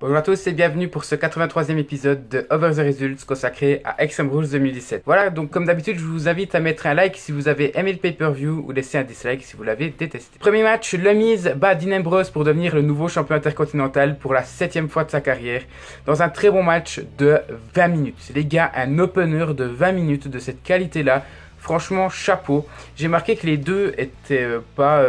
Bonjour à tous et bienvenue pour ce 83e épisode de Over the Results consacré à Extreme Rules 2017. Voilà, donc comme d'habitude, je vous invite à mettre un like si vous avez aimé le pay-per-view ou laisser un dislike si vous l'avez détesté. Premier match, Le Miz bat Dean Ambrose pour devenir le nouveau champion intercontinental pour la 7e fois de sa carrière dans un très bon match de 20 minutes. Les gars, un opener de 20 minutes de cette qualité-là. Franchement, chapeau. J'ai marqué que les deux étaient pas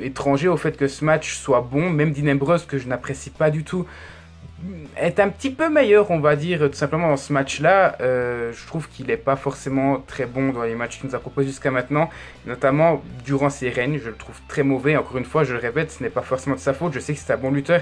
étrangers au fait que ce match soit bon. Même Dean Ambrose, que je n'apprécie pas du tout, est un petit peu meilleur, on va dire, tout simplement dans ce match-là. Je trouve qu'il n'est pas forcément très bon dans les matchs qu'il nous a proposés jusqu'à maintenant, notamment durant ses règnes. Je le trouve très mauvais. Encore une fois, je le répète, ce n'est pas forcément de sa faute. Je sais que c'est un bon lutteur,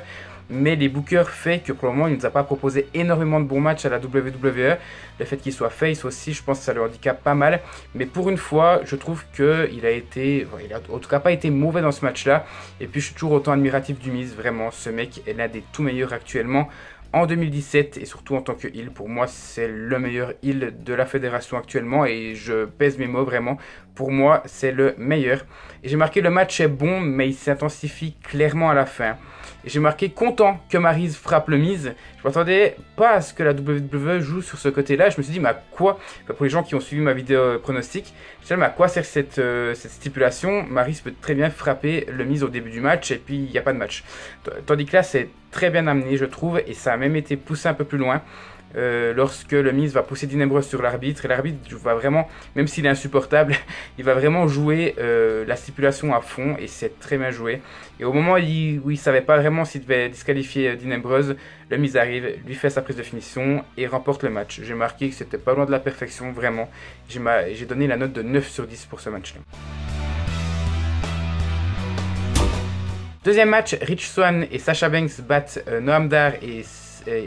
mais les bookers fait que pour le moment, il ne nous a pas proposé énormément de bons matchs à la WWE. Le fait qu'il soit face aussi, je pense que ça le handicape pas mal. Mais pour une fois, je trouve qu'il a été, il a en tout cas pas été mauvais dans ce match-là. Et puis je suis toujours autant admiratif du Miz, vraiment. Ce mec est l'un des tout meilleurs actuellement en 2017 et surtout en tant que heel. Pour moi, c'est le meilleur heel de la fédération actuellement et je pèse mes mots vraiment. Pour moi, c'est le meilleur. Et j'ai marqué le match est bon, mais il s'intensifie clairement à la fin. Et j'ai marqué content que Maryse frappe le Miz. Je m'attendais pas à ce que la WWE joue sur ce côté-là. Je me suis dit, mais à quoi, enfin, pour les gens qui ont suivi ma vidéo pronostic, je me suis dit, mais à quoi sert cette stipulation? Maryse peut très bien frapper le Miz au début du match et puis il n'y a pas de match. Tandis que là, c'est très bien amené, je trouve, et ça a même été poussé un peu plus loin. Lorsque le Miz va pousser Dean Ambrose sur l'arbitre, et l'arbitre va vraiment, même s'il est insupportable, il va vraiment jouer la stipulation à fond, et c'est très bien joué. Et au moment où il savait pas vraiment s'il devait disqualifier Dean Ambrose, le Miz arrive, lui fait sa prise de finition, et remporte le match. J'ai marqué que c'était pas loin de la perfection, vraiment. J'ai donné la note de 9 sur 10 pour ce match-là. Deuxième match, Rich Swann et Sasha Banks battent Noam Dar et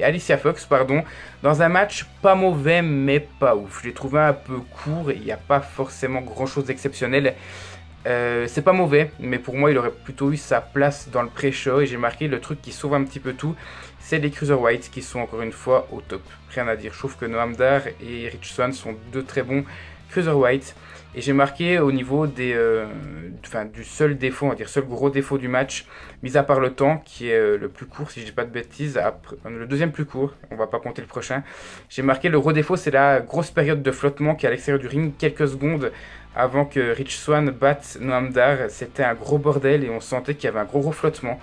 Alicia Fox, pardon, dans un match pas mauvais mais pas ouf. Je l'ai trouvé un peu court et il n'y a pas forcément grand chose d'exceptionnel. C'est pas mauvais, mais pour moi il aurait plutôt eu sa place dans le pré-show et j'ai marqué le truc qui sauve un petit peu tout, c'est les Cruiserweights qui sont encore une fois au top. Rien à dire, je trouve que Noam Dar et Rich Swann sont deux très bons Cruiserweights. Et j'ai marqué au niveau du seul défaut, on va dire seul gros défaut du match, mis à part le temps qui est le plus court si je dis pas de bêtises, le deuxième plus court, on va pas compter le prochain. J'ai marqué le gros défaut, c'est la grosse période de flottement qui est à l'extérieur du ring, quelques secondes avant que Rich Swann batte Noam Dar. C'était un gros bordel et on sentait qu'il y avait un gros flottement.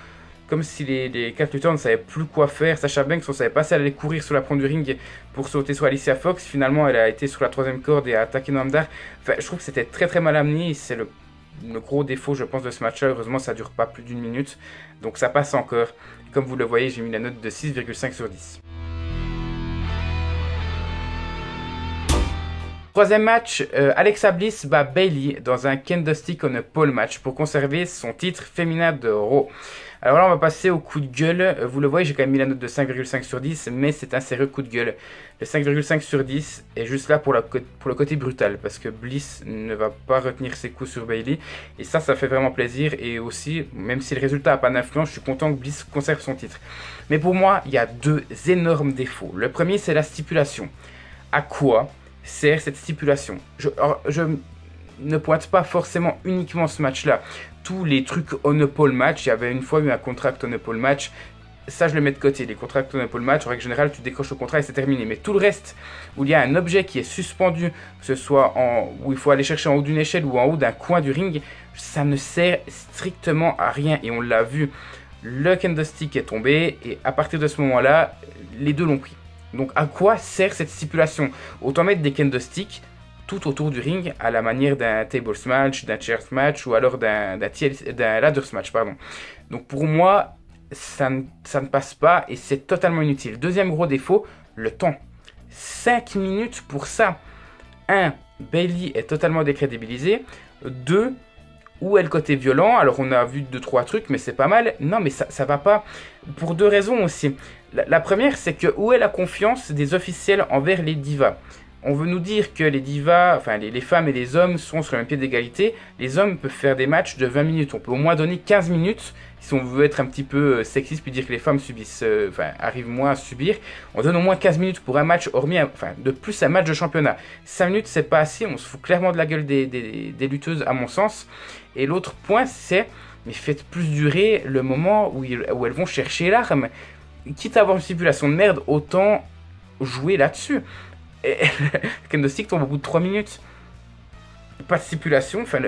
Comme si les 4 lutteurs ne savaient plus quoi faire. Sasha Banks, on ne savait pas si elle allait courir sur la pointe du ring pour sauter sur Alicia Fox. Finalement, elle a été sur la 3e corde et a attaqué Noam Dar. Enfin, je trouve que c'était très très mal amené. C'est le gros défaut, je pense, de ce match-là. Heureusement, ça ne dure pas plus d'une minute. Donc ça passe encore. Comme vous le voyez, j'ai mis la note de 6,5 sur 10. Troisième match, Alexa Bliss bat Bayley dans un Kendo-Stick on a pole match pour conserver son titre féminin de Raw. Alors là, on va passer au coup de gueule. Vous le voyez, j'ai quand même mis la note de 5,5 sur 10, mais c'est un sérieux coup de gueule. Le 5,5 sur 10 est juste là pour le côté brutal, parce que Bliss ne va pas retenir ses coups sur Bayley. Et ça fait vraiment plaisir. Et aussi, même si le résultat n'a pas d'influence, je suis content que Bliss conserve son titre. Mais pour moi, il y a deux énormes défauts. Le premier, c'est la stipulation. À quoi sert cette stipulation? Je ne pointe pas forcément uniquement ce match-là. Tous les trucs on a pole match, il y avait une fois eu un contract on a pole match, ça je le mets de côté. Les contracts on a pole match, en règle générale, tu décroches le contrat et c'est terminé. Mais tout le reste, où il y a un objet qui est suspendu, que ce soit où il faut aller chercher en haut d'une échelle ou en haut d'un coin du ring, ça ne sert strictement à rien. Et on l'a vu, le Kendo-Stick est tombé et à partir de ce moment-là, les deux l'ont pris. Donc à quoi sert cette stipulation? Autant mettre des Kendo-Sticks tout autour du ring à la manière d'un tables match, d'un chairs match ou alors d'un ladders match, pardon. Donc pour moi, ça ne passe pas et c'est totalement inutile. Deuxième gros défaut, le temps. 5 minutes pour ça. 1. Bayley est totalement décrédibilisée. 2. Où est le côté violent? Alors on a vu 2-3 trucs, mais c'est pas mal. Non, mais ça va pas. Pour deux raisons aussi. La première, c'est que où est la confiance des officiels envers les divas? On veut nous dire que les divas, enfin les femmes et les hommes sont sur le même pied d'égalité. Les hommes peuvent faire des matchs de 20 minutes. On peut au moins donner 15 minutes si on veut être un petit peu sexiste puis dire que les femmes arrivent moins à subir. On donne au moins 15 minutes pour un match, hormis de plus un match de championnat. 5 minutes, c'est pas assez. On se fout clairement de la gueule des lutteuses, à mon sens. Et l'autre point, c'est mais faites plus durer le moment où elles vont chercher l'arme. quitte à avoir une stipulation de merde, autant jouer là-dessus. Et le candlestick tombe au bout de 3 minutes. Pas de stipulation, enfin,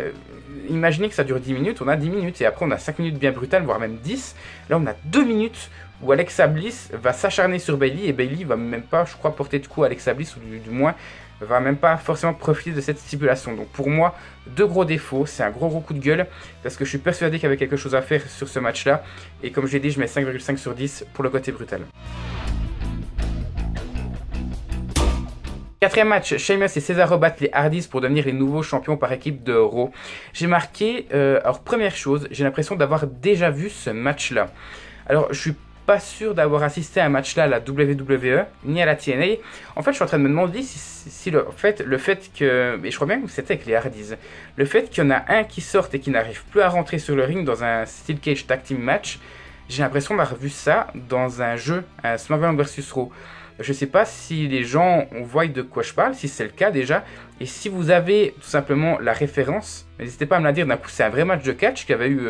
imaginez que ça dure 10 minutes, on a 10 minutes, et après on a 5 minutes bien brutales, voire même 10. Là on a 2 minutes où Alexa Bliss va s'acharner sur Bayley, et Bayley va même pas, je crois, porter de coup à Alexa Bliss, ou du moins, va même pas forcément profiter de cette stipulation. Donc pour moi, 2 gros défauts, c'est un gros coup de gueule, parce que je suis persuadé qu'il y avait quelque chose à faire sur ce match-là, et comme je l'ai dit, je mets 5,5 sur 10 pour le côté brutal. Quatrième match, Sheamus et Cesaro battent les Hardys pour devenir les nouveaux champions par équipe de Raw. J'ai marqué, alors première chose, j'ai l'impression d'avoir déjà vu ce match-là. Alors je suis pas sûr d'avoir assisté à un match-là à la WWE, ni à la TNA. En fait, je suis en train de me demander si le fait que, et je crois bien que c'était avec les Hardys, le fait qu'il y en a un qui sorte et qui n'arrive plus à rentrer sur le ring dans un Steel Cage Tag Team match, j'ai l'impression d'avoir vu ça dans un jeu, un SmackDown vs Raw. Je ne sais pas si les gens voient de quoi je parle, si c'est le cas déjà. Et si vous avez tout simplement la référence, n'hésitez pas à me la dire. D'un coup, c'est un vrai match de catch qu'il y avait eu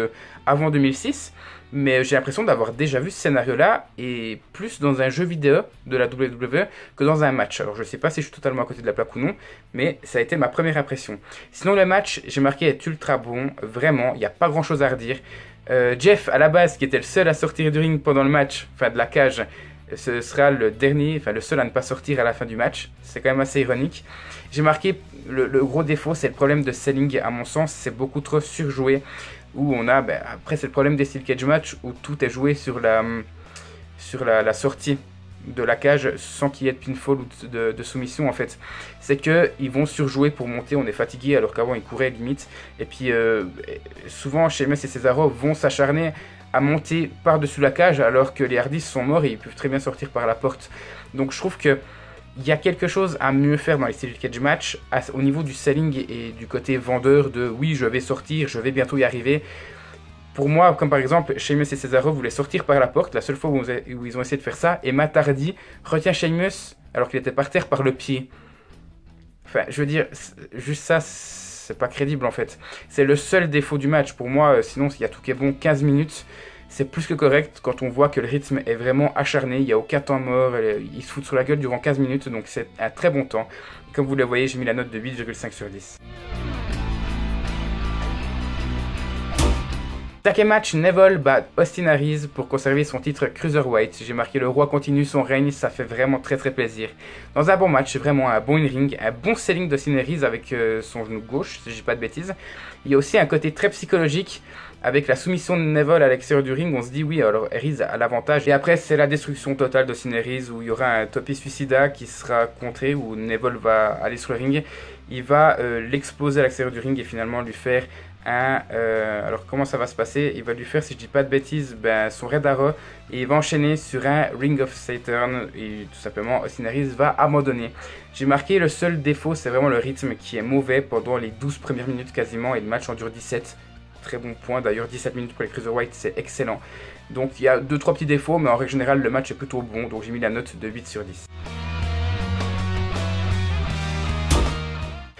avant 2006. Mais j'ai l'impression d'avoir déjà vu ce scénario-là, et plus dans un jeu vidéo de la WWE que dans un match. Alors je ne sais pas si je suis totalement à côté de la plaque ou non, mais ça a été ma première impression. Sinon le match, j'ai marqué, est ultra bon, vraiment, il n'y a pas grand-chose à redire. Jeff, à la base, qui était le seul à sortir du ring pendant le match, enfin de la cage, ce sera le dernier, enfin le seul à ne pas sortir à la fin du match. C'est quand même assez ironique. J'ai marqué le gros défaut, c'est le problème de selling. À mon sens, c'est beaucoup trop surjoué. Où on a, après c'est le problème des Steel Cage match où tout est joué sur la sortie de la cage sans qu'il y ait de pinfall ou de soumission en fait. C'est qu'ils vont surjouer pour monter, on est fatigué alors qu'avant ils couraient limite. Et puis souvent Sheamus et Cesaro vont s'acharner à monter par-dessus la cage alors que les Hardys sont morts et ils peuvent très bien sortir par la porte. Donc je trouve que il y a quelque chose à mieux faire dans les Steel Cage match au niveau du selling et du côté vendeur de oui je vais sortir, je vais bientôt y arriver. Pour moi, comme par exemple Sheamus et Cesaro voulaient sortir par la porte, la seule fois où ils ont essayé de faire ça, et Matt Hardy retient Sheamus alors qu'il était par terre par le pied. Enfin, je veux dire, juste ça, c'est pas crédible en fait. C'est le seul défaut du match. Pour moi, sinon, il y a tout qui est bon, 15 minutes. C'est plus que correct quand on voit que le rythme est vraiment acharné, il n'y a aucun temps mort, ils se foutent sur la gueule durant 15 minutes, donc c'est un très bon temps. Comme vous le voyez, j'ai mis la note de 8,5 sur 10. Cinquième match, Neville bat Austin Aries pour conserver son titre Cruiserweight. J'ai marqué le roi continue son règne, ça fait vraiment très plaisir. Dans un bon match, vraiment un bon in-ring, un bon selling d'Austin Aries avec son genou gauche, si je dis pas de bêtises. Il y a aussi un côté très psychologique avec la soumission de Neville à l'extérieur du ring. On se dit oui, alors Aries a l'avantage. Et après, c'est la destruction totale d'Austin Aries où il y aura un Topi Suicida qui sera contré, où Neville va aller sur le ring. Il va l'exploser à l'extérieur du ring et finalement lui faire alors comment ça va se passer? Il va lui faire, si je dis pas de bêtises, son Red Arrow, et il va enchaîner sur un Ring of Saturn et tout simplement Austin Aries va abandonner. J'ai marqué le seul défaut, c'est vraiment le rythme qui est mauvais pendant les 12 premières minutes quasiment, et le match en dure 17. Très bon point d'ailleurs, 17 minutes pour les Cruiserweight, c'est excellent. Donc il y a 2-3 petits défauts, mais en règle générale le match est plutôt bon, donc j'ai mis la note de 8 sur 10.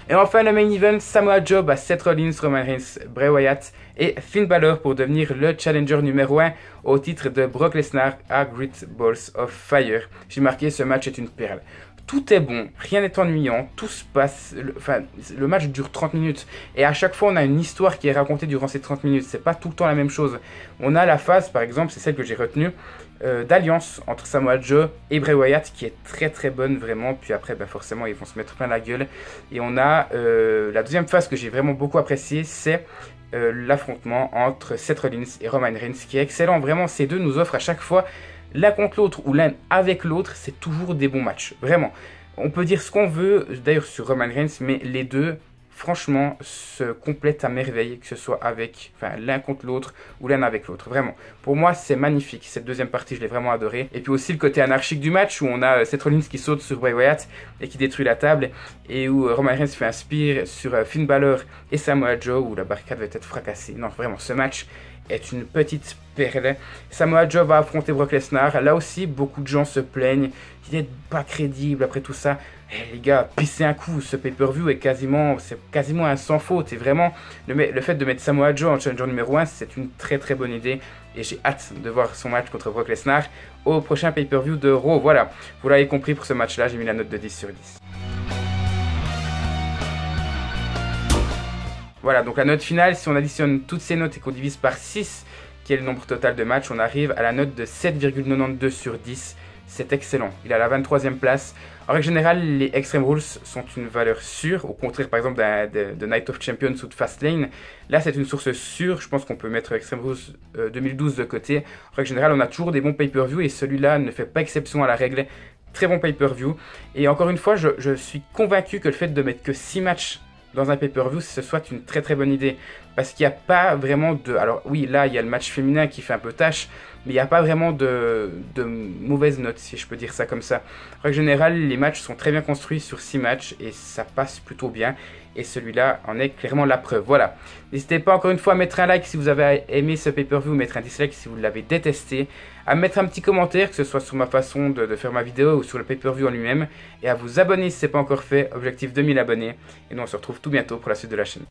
Et enfin le main event, Samoa Joe bat Seth Rollins, Roman Reigns, Bray Wyatt et Finn Balor pour devenir le challenger numéro 1 au titre de Brock Lesnar à Great Balls of Fire. J'ai marqué, ce match est une perle. Tout est bon, rien n'est ennuyant, tout se passe, le match dure 30 minutes et à chaque fois on a une histoire qui est racontée durant ces 30 minutes, c'est pas tout le temps la même chose. On a la phase, par exemple, c'est celle que j'ai retenue, d'alliance entre Samoa Joe et Bray Wyatt qui est très bonne vraiment, puis après forcément ils vont se mettre plein la gueule. Et on a la deuxième phase que j'ai vraiment beaucoup appréciée, c'est l'affrontement entre Seth Rollins et Roman Reigns qui est excellent, vraiment ces deux nous offrent à chaque fois l'un contre l'autre ou l'un avec l'autre, c'est toujours des bons matchs, vraiment. On peut dire ce qu'on veut d'ailleurs sur Roman Reigns, mais les deux franchement se complètent à merveille, que ce soit avec l'un contre l'autre ou l'un avec l'autre, vraiment. Pour moi c'est magnifique, cette deuxième partie je l'ai vraiment adorée. Et puis aussi le côté anarchique du match où on a Seth Rollins qui saute sur Bray Wyatt et qui détruit la table, et où Roman Reigns fait un spear sur Finn Balor et Samoa Joe où la barricade va être fracassée. Non vraiment, ce match est une petite perle. Samoa Joe va affronter Brock Lesnar. Là aussi, beaucoup de gens se plaignent. Il n'est pas crédible après tout ça. Les gars, pissez un coup. Ce pay-per-view est quasiment un sans faute. Et vraiment, le fait de mettre Samoa Joe en challenger numéro 1, c'est une très très bonne idée. Et j'ai hâte de voir son match contre Brock Lesnar au prochain pay-per-view de Raw. Voilà, vous l'avez compris pour ce match-là, j'ai mis la note de 10 sur 10. Voilà, donc la note finale, si on additionne toutes ces notes et qu'on divise par 6, qui est le nombre total de matchs, on arrive à la note de 7,92 sur 10. C'est excellent. Il est à la 23e place. En règle générale, les Extreme Rules sont une valeur sûre, au contraire par exemple de Night of Champions ou de Fastlane. Là, c'est une source sûre. Je pense qu'on peut mettre Extreme Rules 2012 de côté. En règle générale, on a toujours des bons pay-per-view et celui-là ne fait pas exception à la règle. Très bon pay-per-view. Et encore une fois, je suis convaincu que le fait de mettre que 6 matchs dans un pay-per-view, ce soit une très très bonne idée. Parce qu'il n'y a pas vraiment de... Alors oui, là, il y a le match féminin qui fait un peu tâche, mais il n'y a pas vraiment de mauvaises notes, si je peux dire ça comme ça. En règle générale, les matchs sont très bien construits sur 6 matchs et ça passe plutôt bien. Et celui-là en est clairement la preuve. Voilà. N'hésitez pas encore une fois à mettre un like si vous avez aimé ce pay-per-view, mettre un dislike si vous l'avez détesté, à mettre un petit commentaire, que ce soit sur ma façon de faire ma vidéo ou sur le pay-per-view en lui-même, et à vous abonner si ce n'est pas encore fait, objectif 2000 abonnés. Et nous on se retrouve tout bientôt pour la suite de la chaîne.